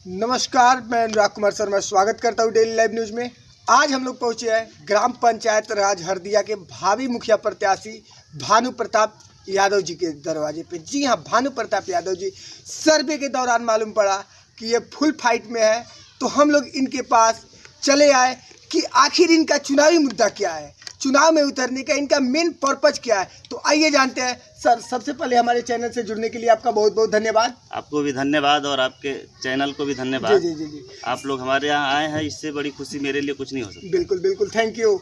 नमस्कार, मैं अनुराग कुमार शर्मा स्वागत करता हूँ डेली लाइव न्यूज़ में। आज हम लोग पहुँचे हैं ग्राम पंचायत राज हरदिया के भावी मुखिया प्रत्याशी भानु प्रताप यादव जी के दरवाजे पे। जी हाँ, भानु प्रताप यादव जी सर्वे के दौरान मालूम पड़ा कि ये फुल फाइट में है, तो हम लोग इनके पास चले आए कि आखिर इनका चुनावी मुद्दा क्या है, चुनाव में उतरने का इनका मेन पर्पज क्या है। तो आइए जानते हैं। सर, सबसे पहले हमारे चैनल से जुड़ने के लिए आपका बहुत बहुत धन्यवाद। आपको भी धन्यवाद और आपके चैनल को भी धन्यवाद। जी जी जी जी, आप लोग हमारे यहाँ आए हैं, इससे बड़ी खुशी मेरे लिए कुछ नहीं हो सकती। बिल्कुल बिल्कुल, थैंक यू।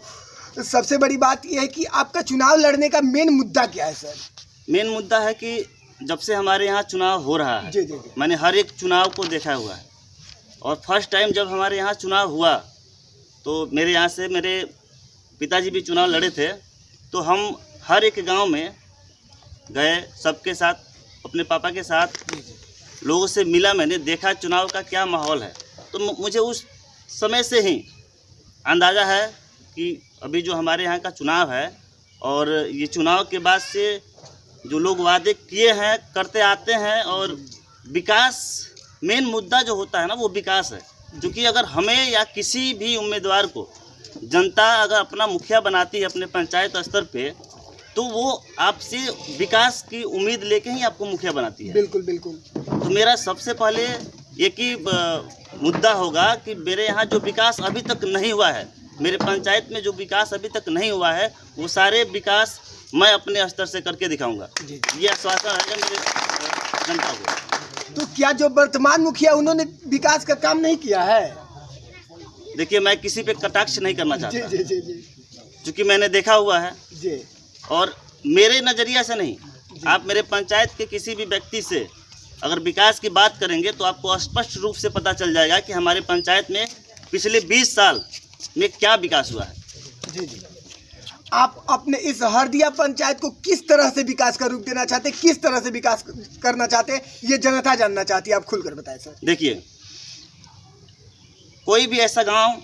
सबसे बड़ी बात यह है कि आपका चुनाव लड़ने का मेन मुद्दा क्या है सर? मेन मुद्दा है कि जब से हमारे यहाँ चुनाव हो रहा है, जी जी जी, मैंने हर एक चुनाव को देखा हुआ है। और फर्स्ट टाइम जब हमारे यहाँ चुनाव हुआ तो मेरे यहाँ से मेरे पिताजी भी चुनाव लड़े थे, तो हम हर एक गांव में गए, सबके साथ, अपने पापा के साथ लोगों से मिला, मैंने देखा चुनाव का क्या माहौल है। तो मुझे उस समय से ही अंदाज़ा है कि अभी जो हमारे यहाँ का चुनाव है और ये चुनाव के बाद से जो लोग वादे किए हैं करते आते हैं, और विकास मेन मुद्दा जो होता है ना, वो विकास है। क्योंकि अगर हमें या किसी भी उम्मीदवार को जनता अगर अपना मुखिया बनाती है अपने पंचायत स्तर पे, तो वो आपसे विकास की उम्मीद लेके ही आपको मुखिया बनाती है। बिल्कुल बिल्कुल। तो मेरा सबसे पहले एक ही मुद्दा होगा कि मेरे यहाँ जो विकास अभी तक नहीं हुआ है, मेरे पंचायत में जो विकास अभी तक नहीं हुआ है, वो सारे विकास मैं अपने स्तर से करके दिखाऊंगा। ये आश्वासन रहेगा मेरे जनता को। तो क्या जो वर्तमान मुखिया उन्होंने विकास का काम नहीं किया है? देखिए, मैं किसी पे कटाक्ष नहीं करना चाहता, जी जी जी जी, क्योंकि मैंने देखा हुआ है जी। और मेरे नज़रिया से नहीं, आप मेरे पंचायत के किसी भी व्यक्ति से अगर विकास की बात करेंगे तो आपको स्पष्ट रूप से पता चल जाएगा कि हमारे पंचायत में पिछले 20 साल में क्या विकास हुआ है। जी जी। आप अपने इस हरदिया पंचायत को किस तरह से विकास का रूप देना चाहते हैं, किस तरह से विकास करना चाहते हैं, ये जनता जानना चाहती है। आप खुलकर बताएं सर। देखिए, कोई भी ऐसा गांव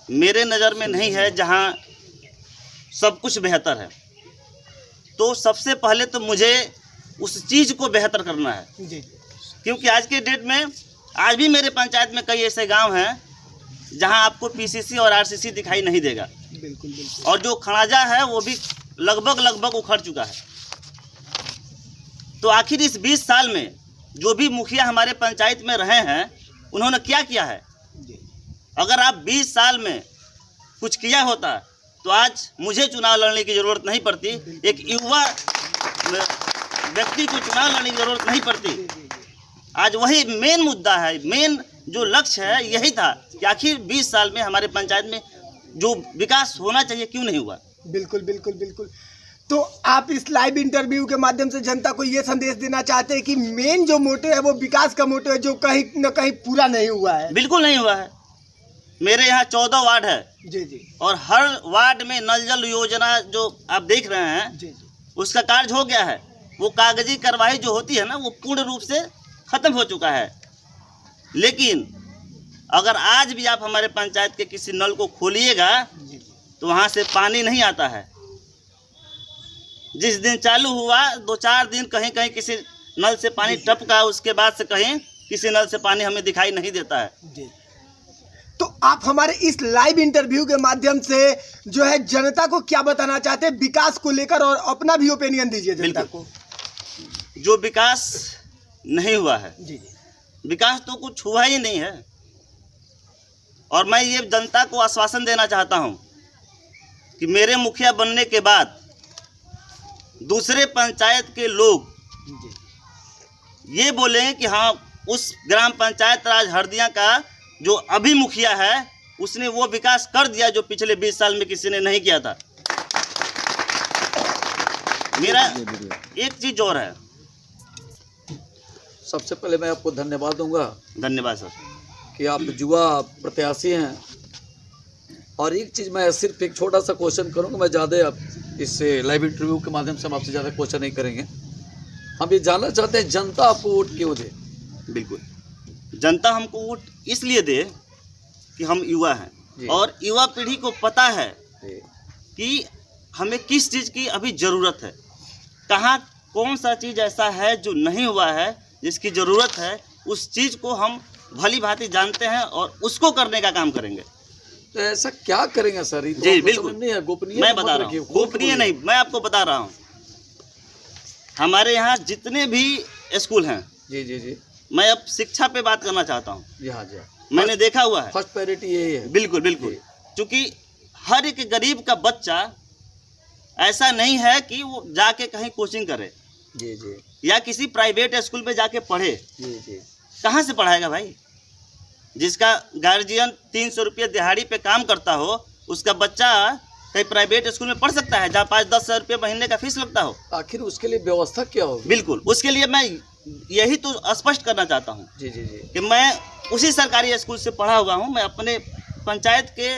मेरे नज़र में नहीं है जहां सब कुछ बेहतर है। तो सबसे पहले तो मुझे उस चीज़ को बेहतर करना है जी। क्योंकि आज के डेट में आज भी मेरे पंचायत में कई ऐसे गांव हैं जहां आपको पीसीसी और आरसीसी दिखाई नहीं देगा। बिल्कुल बिल्कुल। और जो खड़ाजा है वो भी लगभग उखड़ चुका है। तो आखिर इस 20 साल में जो भी मुखिया हमारे पंचायत में रहे हैं, उन्होंने क्या किया है? अगर आप 20 साल में कुछ किया होता तो आज मुझे चुनाव लड़ने की ज़रूरत नहीं पड़ती, एक युवा व्यक्ति को चुनाव लड़ने की ज़रूरत नहीं पड़ती। आज वही मेन मुद्दा है, मेन जो लक्ष्य है यही था कि आखिर 20 साल में हमारे पंचायत में जो विकास होना चाहिए क्यों नहीं हुआ। बिल्कुल बिल्कुल बिल्कुल। तो आप इस लाइव इंटरव्यू के माध्यम से जनता को ये संदेश देना चाहते हैं कि मेन जो मोटिव है वो विकास का मोटिव है, जो कहीं न कहीं पूरा नहीं हुआ है? बिल्कुल नहीं हुआ है। मेरे यहाँ 14 वार्ड है जी जी, और हर वार्ड में नल जल योजना जो आप देख रहे हैं जी, उसका कार्य हो गया है। वो कागजी कार्रवाई जो होती है ना, वो पूर्ण रूप से ख़त्म हो चुका है। लेकिन अगर आज भी आप हमारे पंचायत के किसी नल को खोलिएगा तो वहाँ से पानी नहीं आता है। जिस दिन चालू हुआ 2-4 दिन कहीं कहीं किसी नल से पानी टपका, उसके बाद से कहीं किसी नल से पानी हमें दिखाई नहीं देता है। जी। तो आप हमारे इस लाइव इंटरव्यू के माध्यम से जो है जनता को क्या बताना चाहते हैं विकास को लेकर, और अपना भी ओपिनियन दीजिए जनता को। जो विकास नहीं हुआ है, जी, विकास तो कुछ हुआ ही नहीं है। और मैं ये जनता को आश्वासन देना चाहता हूँ कि मेरे मुखिया बनने के बाद दूसरे पंचायत के लोग ये बोलेंगे कि हाँ, उस ग्राम पंचायत राज हरदिया का जो अभी मुखिया है उसने वो विकास कर दिया जो पिछले 20 साल में किसी ने नहीं किया था। मेरा एक चीज़ और है। सबसे पहले मैं आपको धन्यवाद दूंगा। धन्यवाद सर। कि आप युवा प्रत्याशी हैं। और एक चीज़ मैं सिर्फ एक छोटा सा क्वेश्चन करूंगा, मैं ज़्यादा इस लाइव इंटरव्यू के माध्यम से हम आपसे ज़्यादा क्वेश्चन नहीं करेंगे। हम ये जानना चाहते हैं जनता आपको वोट क्यों दे? बिल्कुल, जनता हमको वोट इसलिए दे कि हम युवा हैं और युवा पीढ़ी को पता है कि हमें किस चीज़ की अभी ज़रूरत है, कहाँ कौन सा चीज़ ऐसा है जो नहीं हुआ है जिसकी ज़रूरत है, उस चीज़ को हम भली भांति जानते हैं और उसको करने का काम करेंगे। तो ऐसा क्या करेंगे सर? ये तो जी आपको बिल्कुल, समझ नहीं है, गोपनीय मैं मत बता रहा रखिए, हूँ, खोल के गोपनीय बोलिए। नहीं, मैं आपको बता रहा हूँ। हमारे यहाँ जितने भी स्कूल हैं, जी जी जी मैं अब शिक्षा पे बात करना चाहता हूँ। जी हाँ जी हाँ। मैंने देखा हुआ है, फर्स्ट प्रायोरिटी यही है। बिल्कुल बिल्कुल, क्योंकि हर एक गरीब का बच्चा ऐसा नहीं है कि वो जाके कहीं कोचिंग करे जी जी या किसी प्राइवेट स्कूल में जाके पढ़े। जी जी कहाँ से पढ़ाएगा भाई? जिसका गार्जियन 300 रुपये दिहाड़ी पे काम करता हो, उसका बच्चा कहीं प्राइवेट स्कूल में पढ़ सकता है जहाँ 5-10 हज़ार रुपये महीने का फीस लगता हो? आखिर उसके लिए व्यवस्था क्या होगी? बिल्कुल, उसके लिए मैं यही तो स्पष्ट करना चाहता हूँ जी जी जी कि मैं उसी सरकारी स्कूल से पढ़ा हुआ हूँ। मैं अपने पंचायत के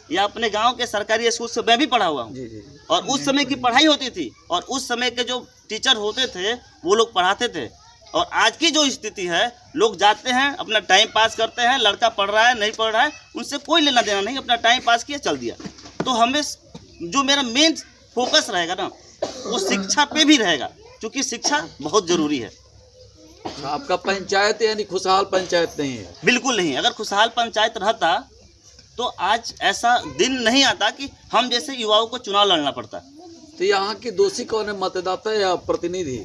या अपने गांव के सरकारी स्कूल से मैं भी पढ़ा हुआ हूँ। जी जी और उस समय की पढ़ाई होती थी और उस समय के जो टीचर होते थे वो लोग पढ़ाते थे। और आज की जो स्थिति है, लोग जाते हैं अपना टाइम पास करते हैं, लड़का पढ़ रहा है नहीं पढ़ रहा है उनसे कोई लेना देना नहीं, अपना टाइम पास किया चल दिया। तो हमें जो मेरा मेन फोकस रहेगा ना, वो शिक्षा पे भी रहेगा, क्योंकि शिक्षा बहुत ज़रूरी है। आपका पंचायत यानी खुशहाल पंचायत नहीं है? बिल्कुल नहीं। अगर खुशहाल पंचायत रहता तो आज ऐसा दिन नहीं आता कि हम जैसे युवाओं को चुनाव लड़ना पड़ता। तो यहाँ के दोषी कौन है, मतदाता या प्रतिनिधि?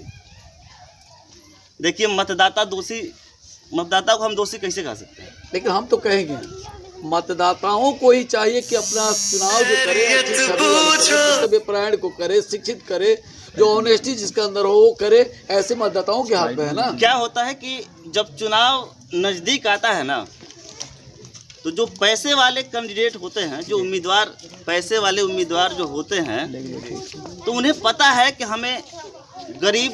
देखिए, मतदाता को हम दोषी कैसे कह सकते हैं? लेकिन हम तो कहेंगे मतदाताओं को ही चाहिए कि अपना चुनाव जो करे, अच्छी छवि वाले करे, कर्तव्य परायण को करे, शिक्षित करे, जो ऑनेस्टी जिसके अंदर हो वो करे। ऐसे मतदाताओं के हाथ में है ना। क्या होता है कि जब चुनाव नज़दीक आता है ना, तो जो पैसे वाले कैंडिडेट होते हैं, जो उम्मीदवार पैसे वाले उम्मीदवार जो होते हैं, तो उन्हें पता है कि हमें गरीब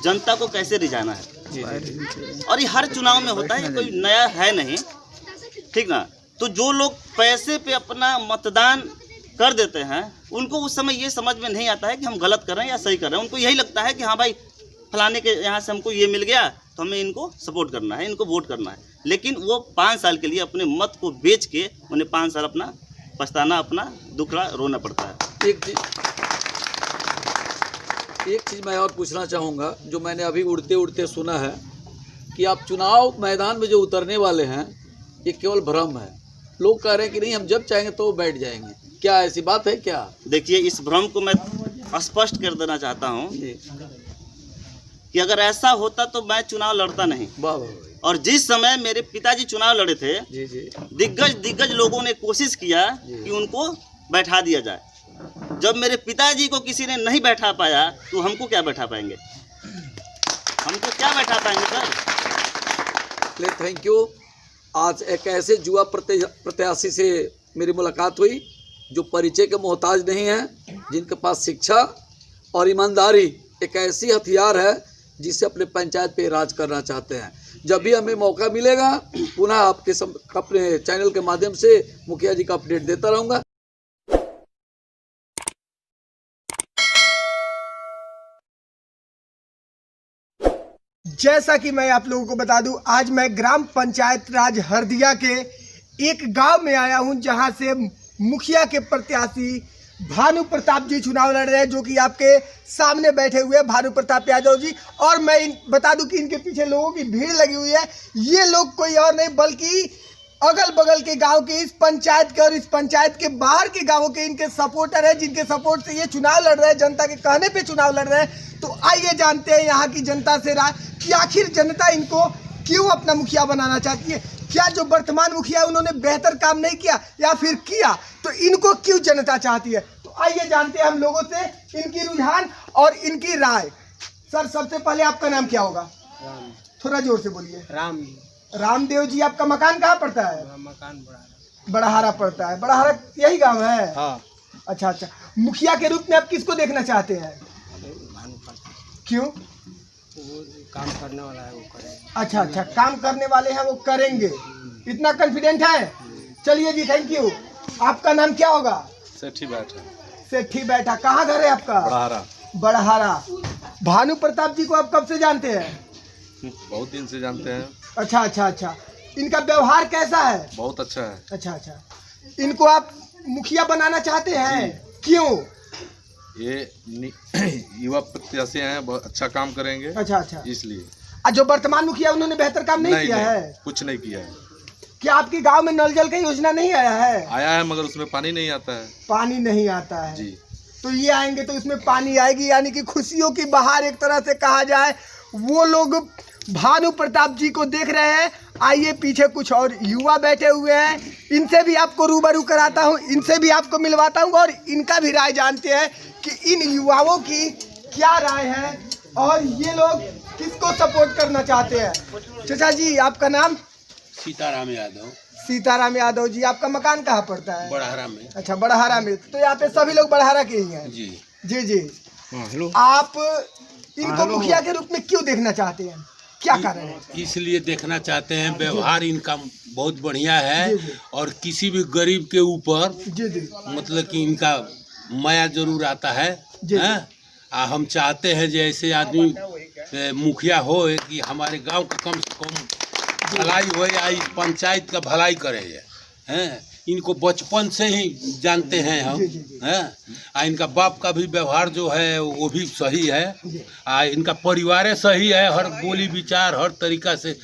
जनता को कैसे रिझाना है। और ये हर चुनाव में होता है, ये कोई नया है नहीं, ठीक ना। तो जो लोग पैसे पे अपना मतदान कर देते हैं, उनको उस समय ये समझ में नहीं आता है कि हम गलत कर रहे हैं या सही कर रहे हैं। उनको यही लगता है कि हाँ भाई, फलाने के यहाँ से हमको ये मिल गया तो हमें इनको सपोर्ट करना है, इनको वोट करना है। लेकिन वो 5 साल के लिए अपने मत को बेच के उन्हें 5 साल अपना पछताना, अपना दुखड़ा रोना पड़ता है। एक चीज़ मैं और पूछना चाहूँगा, जो मैंने अभी उड़ते उड़ते सुना है कि आप चुनाव मैदान में जो उतरने वाले हैं ये केवल भ्रम है। लोग कह रहे हैं कि नहीं, हम जब चाहेंगे तो बैठ जाएंगे। क्या ऐसी बात है क्या? देखिए, इस भ्रम को मैं स्पष्ट कर देना चाहता हूँ कि अगर ऐसा होता तो मैं चुनाव लड़ता नहीं। वाह वाह। और जिस समय मेरे पिताजी चुनाव लड़े थे, जी जी दिग्गज लोगों ने कोशिश किया कि उनको बैठा दिया जाए। जब मेरे पिताजी को किसी ने नहीं बैठा पाया तो हमको क्या बैठा पाएंगे? हमको क्या बैठा पाएंगे सर? Thank you. आज एक ऐसे युवा प्रत्याशी से मेरी मुलाकात हुई जो परिचय के मोहताज नहीं है, जिनके पास शिक्षा और ईमानदारी एक ऐसी हथियार है जिससे अपने पंचायत पे राज करना चाहते हैं। जब भी हमें मौका मिलेगा पुनः आपके अपने चैनल के माध्यम से मुखिया जी का अपडेट देता रहूँगा। जैसा कि मैं आप लोगों को बता दूं, आज मैं ग्राम पंचायत राज हरदिया के एक गांव में आया हूं, जहां से मुखिया के प्रत्याशी भानु प्रताप जी चुनाव लड़ रहे हैं, जो कि आपके सामने बैठे हुए हैं, भानु प्रताप यादव जी। और मैं बता दूं कि इनके पीछे लोगों की भीड़ लगी हुई है। ये लोग कोई और नहीं बल्कि अगल बगल के गांव के, इस पंचायत के और इस पंचायत के बाहर के गांवों के इनके सपोर्टर हैं, जिनके सपोर्ट से ये चुनाव लड़ रहे हैं, जनता के कहने पे चुनाव लड़ रहे हैं। तो आइए जानते हैं यहाँ की जनता से राय कि आखिर जनता इनको क्यों अपना मुखिया बनाना चाहती है। क्या जो वर्तमान मुखिया उन्होंने बेहतर काम नहीं किया या फिर किया, तो इनको क्यों जनता चाहती है। तो आइए जानते हैं हम लोगों से इनकी रुझान और इनकी राय। सर, सबसे पहले आपका नाम क्या होगा? राम। थोड़ा जोर से बोलिए। राम। रामदेव जी। आपका मकान कहाँ पड़ता है? मकान बड़ाहारा पड़ता है। बड़ाहारा यही गांव है? हाँ। अच्छा अच्छा। मुखिया के रूप में आप किसको देखना चाहते हैं? क्यों? वो काम करने वाला है, वो करेंगे। अच्छा अच्छा, काम करने वाले हैं, वो करेंगे, इतना कॉन्फिडेंट है। चलिए जी, थैंक यू। आपका नाम क्या होगा? सेठी बैठा। सेठी बैठा। कहाँ घर है आपका? बड़ाहारा। बड़ाहारा। भानु प्रताप जी को आप कब से जानते हैं? बहुत दिन से जानते हैं। अच्छा अच्छा अच्छा। इनका व्यवहार कैसा है? बहुत अच्छा है। अच्छा अच्छा। इनको आप मुखिया बनाना चाहते हैं? क्यों? ये युवा प्रत्याशी हैं, बहुत अच्छा काम करेंगे। अच्छा अच्छा। इसलिए। और जो वर्तमान मुखिया उन्होंने बेहतर काम नहीं किया है? कुछ नहीं किया है। क्या आपके गांव में नल जल का योजना नहीं आया है? आया है मगर उसमें पानी नहीं आता है पानी नहीं आता है जी। तो ये आएंगे तो इसमें पानी आएगी, यानी कि खुशियों की बहार एक तरह से कहा जाए। वो लोग भानु प्रताप जी को देख रहे हैं। आइए पीछे कुछ और युवा बैठे हुए हैं, इनसे भी आपको रूबरू कराता हूँ, इनसे भी आपको मिलवाता हूँ और इनका भी राय जानते हैं कि इन युवाओं की क्या राय है और ये लोग किसको सपोर्ट करना चाहते हैं। चाचा जी, आपका नाम? सीताराम यादव। सीताराम यादव जी, आपका मकान कहाँ पड़ता है? बड़हरा में। अच्छा, बड़हरा में। तो यहाँ पे सभी लोग बड़हरा के ही हैं? जी जी जी। आप इनको मुखिया के रूप में क्यों देखना चाहते हैं, क्या कारण है? इसलिए देखना चाहते हैं, व्यवहार इनका बहुत बढ़िया है जी। और किसी भी गरीब के ऊपर जी जी मतलब कि इनका माया जरूर आता है। जी। हैं? हम चाहते हैं जैसे आदमी मुखिया हो कि हमारे गांव का कम से कम भलाई हो या इस पंचायत का भलाई करे हैं। इनको बचपन से ही जानते हैं हम हैं। इनका बाप का भी व्यवहार जो है वो भी सही है। इनका परिवार सही है, हर बोली विचार हर तरीका से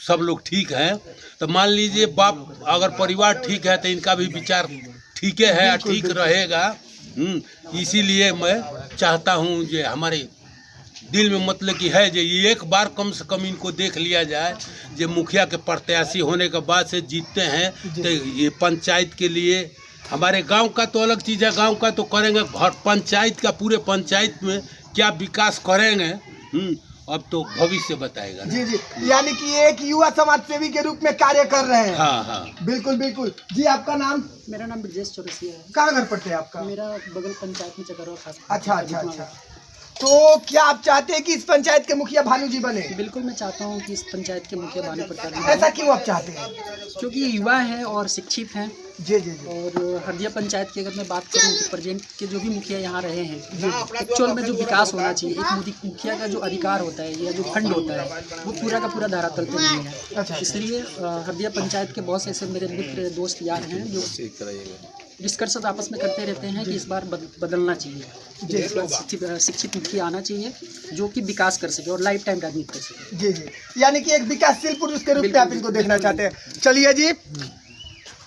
सब लोग ठीक हैं। तो मान लीजिए बाप अगर परिवार ठीक है तो इनका भी विचार ठीक है, ठीक रहेगा। इसीलिए मैं चाहता हूँ जो हमारे दिल में मतलब कि है जो एक बार कम से कम इनको देख लिया जाए, जो मुखिया के प्रत्याशी होने के बाद से जीतते हैं तो ये पंचायत के लिए, हमारे गांव का तो अलग चीज़ है, गांव का तो करेंगे, हर पंचायत का पूरे पंचायत में क्या विकास करेंगे अब तो भविष्य बताएगा। जी जी, यानी कि एक युवा समाज सेवी के रूप में कार्य कर रहे हैं। हाँ हाँ बिल्कुल बिल्कुल। जी, आपका नाम? मेरा नाम ब्रजेश चौरसिया है। कहाँ घर पड़ते हैं आपका? मेरा बगल पंचायत में चकरवा खास। अच्छा अच्छा अच्छा। तो क्या आप चाहते हैं कि इस पंचायत के मुखिया भानु जी बने? बिल्कुल, मैं चाहता हूँ कि इस पंचायत के मुखिया भानु प्रताप जी ऐसा क्यों आप चाहते हैं? क्योंकि ये युवा हैं और शिक्षित हैं। जी जी जी। और हरदिया पंचायत की अगर मैं बात करूँ तो प्रेजेंट के जो भी मुखिया यहाँ रहे हैं, एक्चुअल में जो विकास होना चाहिए, एक मुखिया का जो अधिकार होता है या जो फंड होता है वो पूरा का पूरा धारातल पे नहीं है। अच्छा। इसलिए हरदिया पंचायत के बहुत से ऐसे मेरे मित्र दोस्त यार हैं जो डिस्कशन आपस में करते रहते हैं कि इस बार बदलना चाहिए, इस बार शिक्षित मुखिया आना चाहिए जो कि विकास कर सके और लाइफ टाइम राजनीति कर सके। जी जी, यानी कि एक विकासशील पुरुष के रूप में आप इनको देखना चाहते हैं। चलिए जी,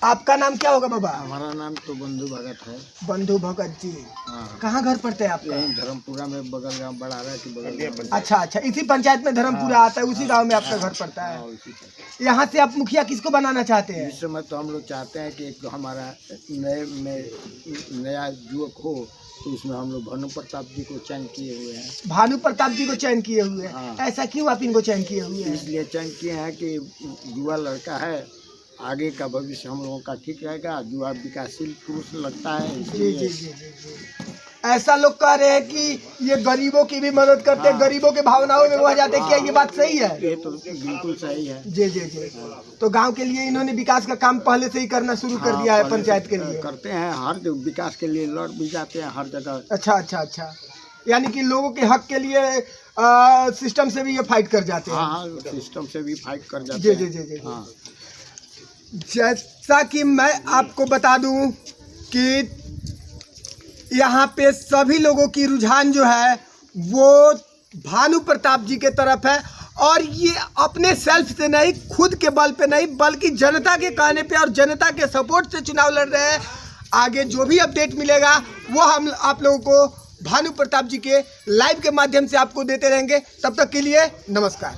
आपका नाम क्या होगा बाबा? हमारा नाम तो बंधु भगत है। बंधु भगत जी, कहाँ घर पड़ते हैं आपका? यहीं धर्मपुरा में, बगल गाँव बड़ारा के बगल। अच्छा अच्छा, इसी पंचायत में धर्मपुरा आता है, उसी गांव में आपका घर पड़ता है। यहाँ से आप मुखिया किसको बनाना चाहते हैं? इस समय तो हम लोग चाहते हैं कि एक हमारा नया युवक हो, तो उसमें हम लोग भानु प्रताप जी को चयन किए हुए हैं। भानु प्रताप जी को चयन किए हुए हैं? हाँ। ऐसा क्यों आप इनको चयन किए हुए हैं? इसलिए चयन किए हैं कि युवा लड़का है, आगे का भविष्य हम लोगों का ठीक रहेगा, युवा विकासशील पुरुष लगता है। जी जी जी जी जी। ऐसा लोग कह रहे हैं कि ये गरीबों की भी मदद करते हैं, गरीबों के भावनाओं में बह जाते हैं। क्या ये बात सही है? ये तो बिल्कुल सही है। जी जी जी। तो गांव के लिए इन्होंने विकास का काम पहले से ही करना शुरू कर दिया है पंचायत के लिए? करते हैं, हर विकास के लिए लड़ भी जाते हैं हर जगह। अच्छा अच्छा अच्छा, यानी कि लोगों के हक के लिए सिस्टम से भी ये फाइट कर जाते हैं? हाँ, सिस्टम से भी फाइट कर जाते जी हैं। जी जी जी। हाँ। जैसा कि मैं आपको बता दूं कि यहाँ पे सभी लोगों की रुझान जो है वो भानु प्रताप जी के तरफ है, और ये अपने सेल्फ से नहीं, खुद के बल पे नहीं, बल्कि जनता के कहने पे और जनता के सपोर्ट से चुनाव लड़ रहे हैं। आगे जो भी अपडेट मिलेगा वो हम आप लोगों को भानु प्रताप जी के लाइव के माध्यम से आपको देते रहेंगे। तब तक के लिए नमस्कार।